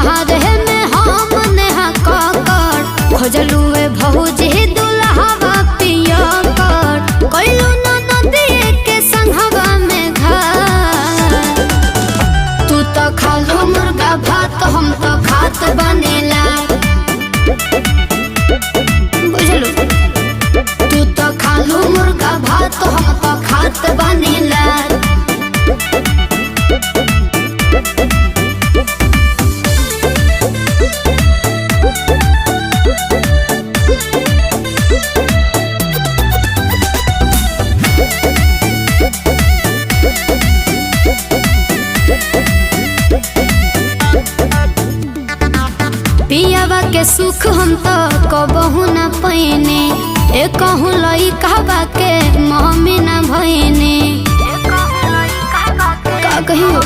तहारे में हम नेहा काकर खोजलुए भौजी दुल्हावा पिया कर कोइलू ना नदी के संघवा में घर। तू तो खालू मुर्गा भात हम तो खात बनेला बुझलू। तू तो खालू मुर्गा भात हम तो खात बनेला। पियावा के सुख हम तो कबहू न पैने ए कहूँ लई कहबा के मम्मी न भैने का कहियो।